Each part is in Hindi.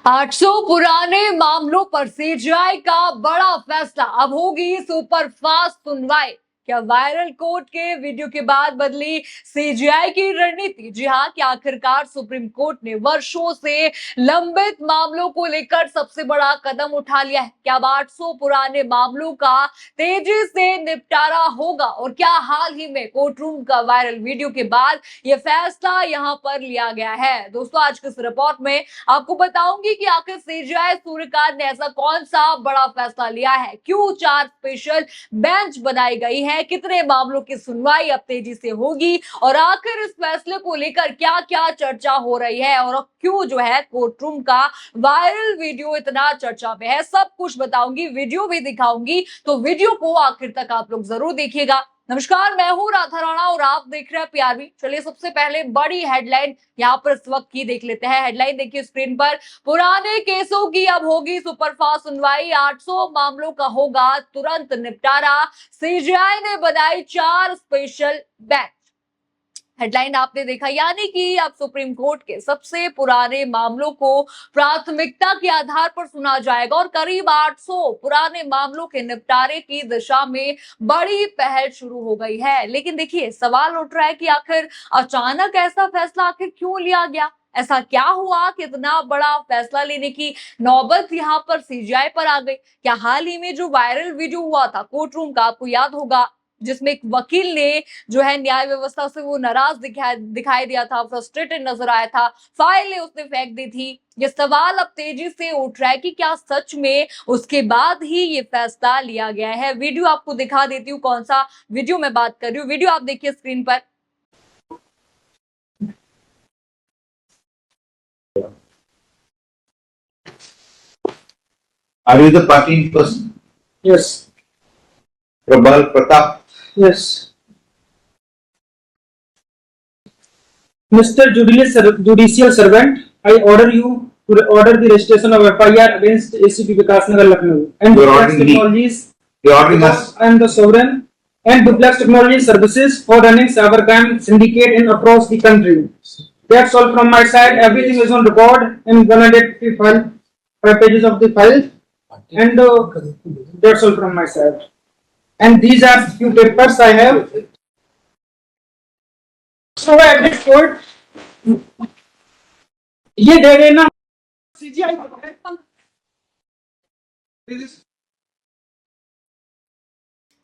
800 पुराने मामलों पर सीजीआई का बड़ा फैसला। अब होगी सुपरफास्ट सुनवाई। क्या वायरल कोर्ट के वीडियो के बाद बदली सीजीआई की रणनीति? जी हाँ, कि आखिरकार सुप्रीम कोर्ट ने वर्षों से लंबित मामलों को लेकर सबसे बड़ा कदम उठा लिया है। क्या अब 800 पुराने मामलों का तेजी से निपटारा होगा? और क्या हाल ही में कोर्ट रूम का वायरल वीडियो के बाद यह फैसला यहां पर लिया गया है? दोस्तों, आज के इस रिपोर्ट में आपको बताऊंगी कि आखिर सीजीआई सूर्यकांत ने ऐसा कौन सा बड़ा फैसला लिया है, क्यों 4 स्पेशल बेंच बनाई गई है, कितने मामलों की सुनवाई अब तेजी से होगी और आखिर इस फैसले को लेकर क्या क्या चर्चा हो रही है और क्यों जो है कोर्ट रूम का वायरल वीडियो इतना चर्चा में है। सब कुछ बताऊंगी, वीडियो भी दिखाऊंगी, तो वीडियो को आखिर तक आप लोग जरूर देखिएगा। नमस्कार, मैं हूं राधा राणा और आप देख रहे हैं पीआरबी। चलिए सबसे पहले बड़ी हेडलाइन यहाँ पर इस वक्त की देख लेते हैं। हेडलाइन देखिए स्क्रीन पर। पुराने केसों की अब होगी सुपरफास्ट सुनवाई, 800 मामलों का होगा तुरंत निपटारा, सीजीआई ने बनाई 4 स्पेशल बेंच। हेडलाइन आपने देखा, यानी कि अब सुप्रीम कोर्ट के सबसे पुराने मामलों को प्राथमिकता के आधार पर सुना जाएगा और करीब 800 पुराने मामलों के निपटारे की दिशा में बड़ी पहल शुरू हो गई है। लेकिन देखिए, सवाल उठ रहा है कि आखिर अचानक ऐसा फैसला आखिर क्यों लिया गया? ऐसा क्या हुआ कि इतना बड़ा फैसला लेने की नौबत यहाँ पर सीजीआई पर आ गई? क्या हाल ही में जो वायरल वीडियो हुआ था कोर्ट रूम का, आपको याद होगा, जिसमें एक वकील ने जो है न्याय व्यवस्था से वो नाराज दिखाई दिया था, फ्रस्ट्रेटेड नजर आया था, फाइलें उसने फेंक दी थी। ये सवाल अब तेजी से उठ रहा है कि क्या सच में उसके बाद ही ये फैसला लिया गया है। वीडियो आपको दिखा देती हूँ, कौन सा वीडियो मैं बात कर रही हूँ। वीडियो आप देखिए स्क्रीन पर। Are you the party in person? Yes. Prabal Pratap. Yes. Mr. Judicial Servant, I order you to order the registration of FIR against ACP Vikasnagar Lucknow and You're Duplex ordering me. Technologies. You're ordering us. I am the sovereign and Duplex Technology Services for running cybercrime syndicate in across the country. That's all from my side. Everything is on record in 150 file, 5 pages of the file, and that's all from my side. And these are few papers I have. So at this point, ये दे देना सीजीआई।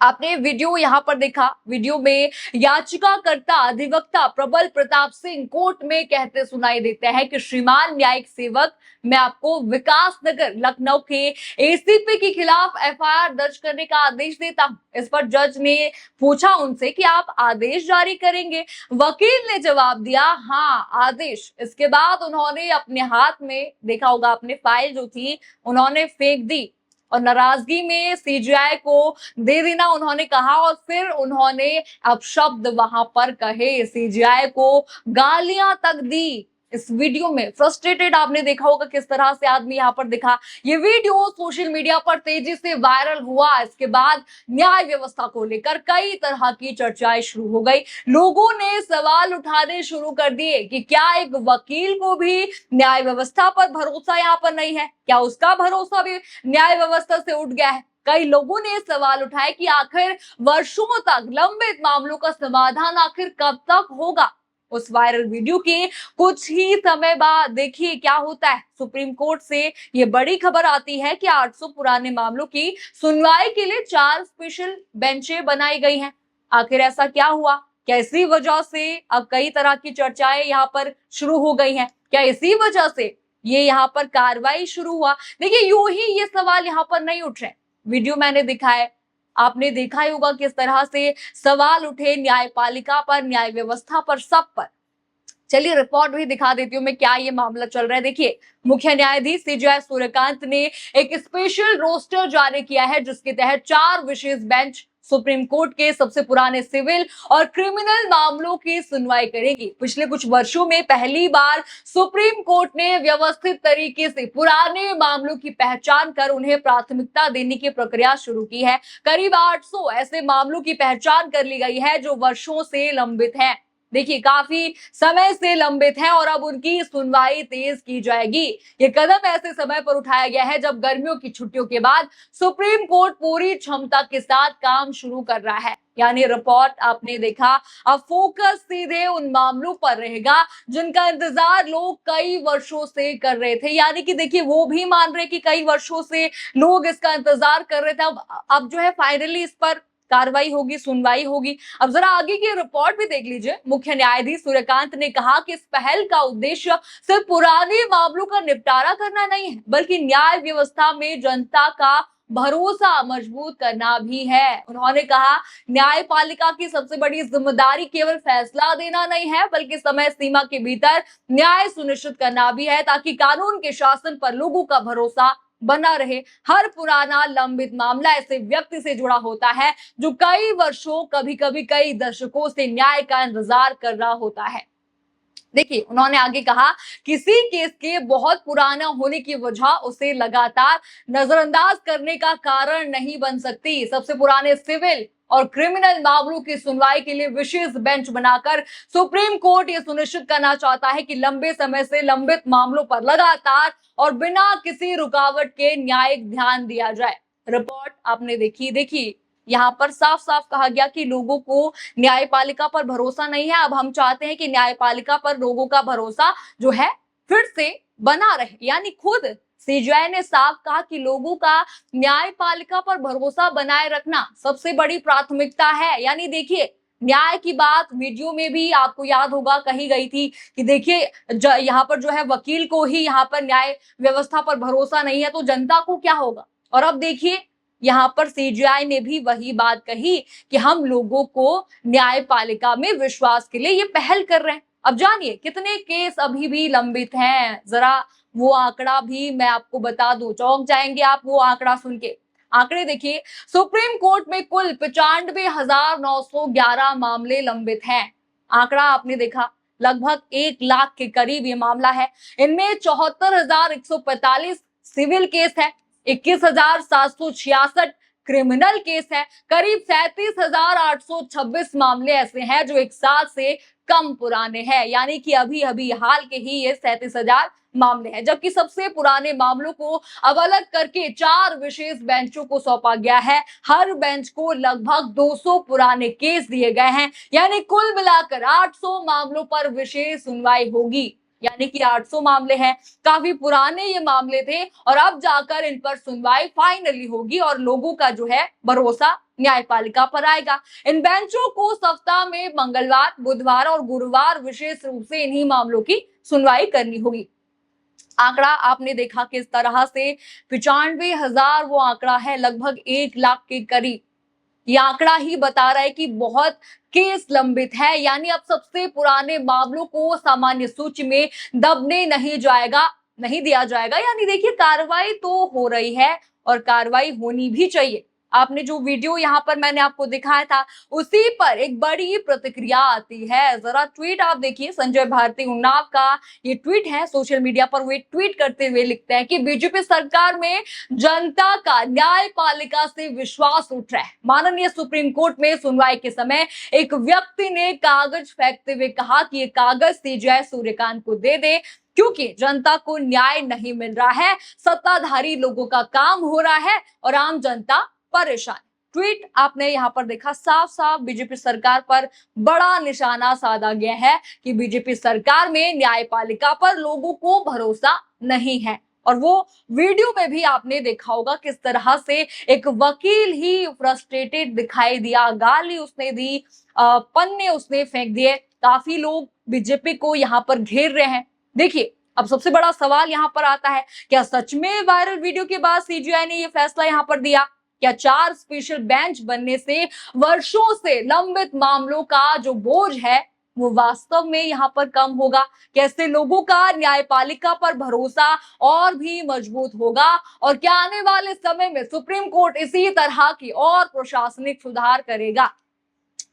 आपने वीडियो यहाँ पर देखा। वीडियो में याचिकाकर्ता अधिवक्ता प्रबल प्रताप सिंह कोर्ट में कहते सुनाई देते हैं कि श्रीमान न्यायिक सेवक, मैं आपको विकास नगर लखनऊ के एसीपी के खिलाफ एफआईआर दर्ज करने का आदेश देता हूं। इस पर जज ने पूछा उनसे कि आप आदेश जारी करेंगे? वकील ने जवाब दिया, हाँ आदेश। इसके बाद उन्होंने अपने हाथ में, देखा होगा आपने, फाइल जो थी उन्होंने फेंक दी और नाराजगी में सीजीआई को दे देना उन्होंने कहा और फिर उन्होंने अपशब्द वहां पर कहे, सीजीआई को गालियां तक दी। इस वीडियो में फ्रस्ट्रेटेड आपने देखा होगा किस तरह से आदमी यहाँ पर दिखा। ये वीडियो सोशल मीडिया पर तेजी से वायरल हुआ। इसके बाद न्याय व्यवस्था को लेकर कई तरह की चर्चाएं शुरू हो गई। लोगों ने सवाल उठाने शुरू कर दिए कि क्या एक वकील को भी न्याय व्यवस्था पर भरोसा यहाँ पर नहीं है? क्या उसका भरोसा भी न्याय व्यवस्था से उठ गया है? कई लोगों ने सवाल उठाए कि आखिर वर्षों तक लंबित मामलों का समाधान आखिर कब तक होगा। उस वायरल वीडियो के कुछ ही समय बाद देखिए क्या होता है। सुप्रीम कोर्ट से ये बड़ी खबर आती है कि 800 पुराने मामलों की सुनवाई के लिए 4 स्पेशल बेंचें बनाई गई हैं। आखिर ऐसा क्या हुआ? क्या इसी वजह से अब कई तरह की चर्चाएं यहाँ पर शुरू हो गई हैं? क्या इसी वजह से ये यहाँ पर कार्रवाई शुरू हुआ? देखिए, यूं ही ये सवाल यहाँ पर नहीं उठ रहे। वीडियो मैंने दिखाया, आपने देखा ही होगा किस तरह से सवाल उठे न्यायपालिका पर, न्याय व्यवस्था पर, सब पर। चलिए रिपोर्ट भी दिखा देती हूँ मैं, क्या ये मामला चल रहा है। देखिए, मुख्य न्यायाधीश सीजीआई सूर्यकांत ने एक स्पेशल रोस्टर जारी किया है जिसके तहत 4 विशेष बेंच सुप्रीम कोर्ट के सबसे पुराने सिविल और क्रिमिनल मामलों की सुनवाई करेगी। पिछले कुछ वर्षों में पहली बार सुप्रीम कोर्ट ने व्यवस्थित तरीके से पुराने मामलों की पहचान कर उन्हें प्राथमिकता देने की प्रक्रिया शुरू की है। करीब 800 ऐसे मामलों की पहचान कर ली गई है जो वर्षों से लंबित हैं। देखिए काफी समय से लंबित है और अब उनकी सुनवाई तेज की जाएगी। ये कदम ऐसे समय पर उठाया गया है जब गर्मियों की छुट्टियों के बाद सुप्रीम कोर्ट पूरी क्षमता के साथ काम शुरू कर रहा है। यानी रिपोर्ट आपने देखा, अब फोकस सीधे उन मामलों पर रहेगा जिनका इंतजार लोग कई वर्षों से कर रहे थे। यानी कि देखिए वो भी मान रहे कि कई वर्षों से लोग इसका इंतजार कर रहे थे। अब जो है फाइनली इस पर कार्रवाई होगी, सुनवाई होगी। अब जरा आगे की रिपोर्ट भी देख लीजिए। मुख्य न्यायाधीश सूर्यकांत ने कहा कि इस पहल का उद्देश्य सिर्फ पुराने मामलों का निपटारा करना नहीं है, बल्कि न्याय व्यवस्था में जनता का भरोसा मजबूत करना भी है। उन्होंने कहा न्यायपालिका की सबसे बड़ी जिम्मेदारी केवल फैसला देना नहीं है, बल्कि समय सीमा के भीतर न्याय सुनिश्चित करना भी है, ताकि कानून के शासन पर लोगों का भरोसा बना रहे। हर पुराना लंबित मामला ऐसे व्यक्ति से जुड़ा होता है जो कई वर्षों, कभी कभी कई दशकों से न्याय का इंतजार कर रहा होता है। देखिए उन्होंने आगे कहा किसी केस के बहुत पुराना होने की वजह उसे लगातार नजरअंदाज करने का कारण नहीं बन सकती। सबसे पुराने सिविल और क्रिमिनल मामलों की सुनवाई के लिए विशेष बेंच बनाकर सुप्रीम कोर्ट ये सुनिश्चित करना चाहता है कि लंबे समय से लंबित मामलों पर लगातार और बिना किसी रुकावट के न्यायिक ध्यान दिया जाए। रिपोर्ट आपने देखी यहाँ पर साफ साफ कहा गया कि लोगों को न्यायपालिका पर भरोसा नहीं है। अब हम चाहते हैं कि न्यायपालिका पर लोगों का भरोसा जो है फिर से बना रहे। यानी खुद सीजीआई ने साफ कहा कि लोगों का न्यायपालिका पर भरोसा बनाए रखना सबसे बड़ी प्राथमिकता है। यानी देखिए न्याय की बात वीडियो में भी आपको याद होगा कही गई थी कि देखिए यहाँ पर जो है वकील को ही यहाँ पर न्याय व्यवस्था पर भरोसा नहीं है तो जनता को क्या होगा। और अब देखिए यहाँ पर सीजीआई ने भी वही बात कही कि हम लोगों को न्यायपालिका में विश्वास के लिए ये पहल कर रहे हैं। अब जानिए कितने केस अभी भी लंबित हैं, जरा वो आंकड़ा भी मैं आपको बता दूं, चौंक जाएंगे आप वो आंकड़ा सुन के। आंकड़े देखिए, सुप्रीम कोर्ट में कुल 95,911 मामले लंबित हैं। आंकड़ा आपने देखा लगभग 1 लाख के करीब ये मामला है। इनमें 74,145 सिविल केस है, 21,766 क्रिमिनल केस है, करीब 37,826 मामले ऐसे हैं जो 1 साल से कम पुराने हैं। यानी कि अभी अभी हाल के ही ये 37,000 मामले हैं। जबकि सबसे पुराने मामलों को अब अलग करके 4 विशेष बेंचों को सौंपा गया है। हर बेंच को लगभग 200 पुराने केस दिए गए हैं। यानी कुल मिलाकर 800 मामलों पर विशेष सुनवाई होगी। यानी कि 800 मामले हैं, काफी पुराने ये मामले थे और अब जाकर इन पर सुनवाई फाइनली होगी और लोगों का जो है भरोसा न्यायपालिका पर आएगा। इन बेंचों को सप्ताह में मंगलवार, बुधवार और गुरुवार विशेष रूप से इन्हीं मामलों की सुनवाई करनी होगी। आंकड़ा आपने देखा किस तरह से 95,000 वो आंकड़ा है, लगभग 1 लाख के करीब। ये आंकड़ा ही बता रहा है कि बहुत केस लंबित है। यानी अब सबसे पुराने मामलों को सामान्य सूची में दबने नहीं दिया जाएगा। यानी देखिए कार्रवाई तो हो रही है और कार्रवाई होनी भी चाहिए। आपने जो वीडियो यहाँ पर मैंने आपको दिखाया था उसी पर एक बड़ी प्रतिक्रिया आती है। जरा ट्वीट आप देखिए, संजय भारती उन्नाव का ये ट्वीट है। सोशल मीडिया पर वे ट्वीट करते हुए लिखते हैं कि बीजेपी सरकार में जनता का न्यायपालिका से विश्वास उठ रहा है। माननीय सुप्रीम कोर्ट में सुनवाई के समय एक व्यक्ति ने कागज फेंकते हुए कहा कि ये कागज सीजीआई सूर्यकांत को दे दे, क्योंकि जनता को न्याय नहीं मिल रहा है, सत्ताधारी लोगों का काम हो रहा है और आम जनता परेशान। ट्वीट आपने यहाँ पर देखा, साफ साफ बीजेपी सरकार पर बड़ा निशाना साधा गया है कि बीजेपी सरकार में न्यायपालिका पर लोगों को भरोसा नहीं है। और वो वीडियो में भी आपने देखा होगा किस तरह से एक वकील ही फ्रस्ट्रेटेड दिखाई दिया, गाली उसने दी, पन्ने उसने फेंक दिए। काफी लोग बीजेपी को यहाँ पर घेर रहे हैं। देखिए अब सबसे बड़ा सवाल यहाँ पर आता है, क्या सच में वायरल वीडियो के बाद सीजीआई ने ये फैसला यहाँ पर दिया? क्या 4 स्पेशल बेंच बनने से वर्षों से लंबित मामलों का जो बोझ है वो वास्तव में यहाँ पर कम होगा? कैसे लोगों का न्यायपालिका पर भरोसा और भी मजबूत होगा? और क्या आने वाले समय में सुप्रीम कोर्ट इसी तरह की और प्रशासनिक सुधार करेगा?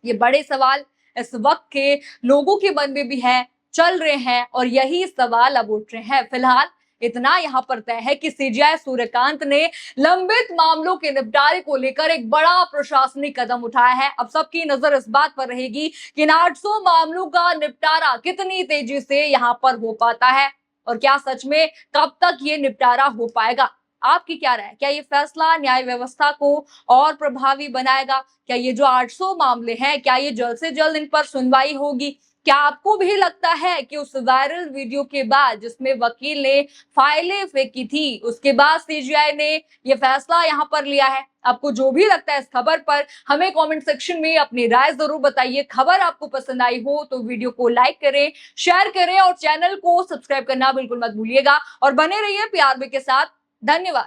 ये बड़े सवाल इस वक्त के लोगों के मन में भी है, चल रहे हैं और यही सवाल अब उठ रहे हैं। फिलहाल इतना यहाँ पर तय है कि सीजीआई सूर्यकांत ने लंबित मामलों के निपटारे को लेकर एक बड़ा प्रशासनिक कदम उठाया है। अब सबकी नजर इस बात पर रहेगी कि इन 800 मामलों का निपटारा कितनी तेजी से यहाँ पर हो पाता है और क्या सच में कब तक ये निपटारा हो पाएगा। आपकी क्या राय है? क्या ये फैसला न्याय व्यवस्था को और प्रभावी बनाएगा? क्या ये जो 800 मामले हैं, क्या ये जल्द से जल्द इन पर सुनवाई होगी? क्या आपको भी लगता है कि उस वायरल वीडियो के बाद जिसमें वकील ने फाइलें फेंकी थी, उसके बाद सीजीआई ने ये फैसला यहाँ पर लिया है? आपको जो भी लगता है इस खबर पर हमें कमेंट सेक्शन में अपनी राय जरूर बताइए। खबर आपको पसंद आई हो तो वीडियो को लाइक करें, शेयर करें और चैनल को सब्सक्राइब करना बिल्कुल मत भूलिएगा और बने रहिए पीआरबी के साथ। धन्यवाद।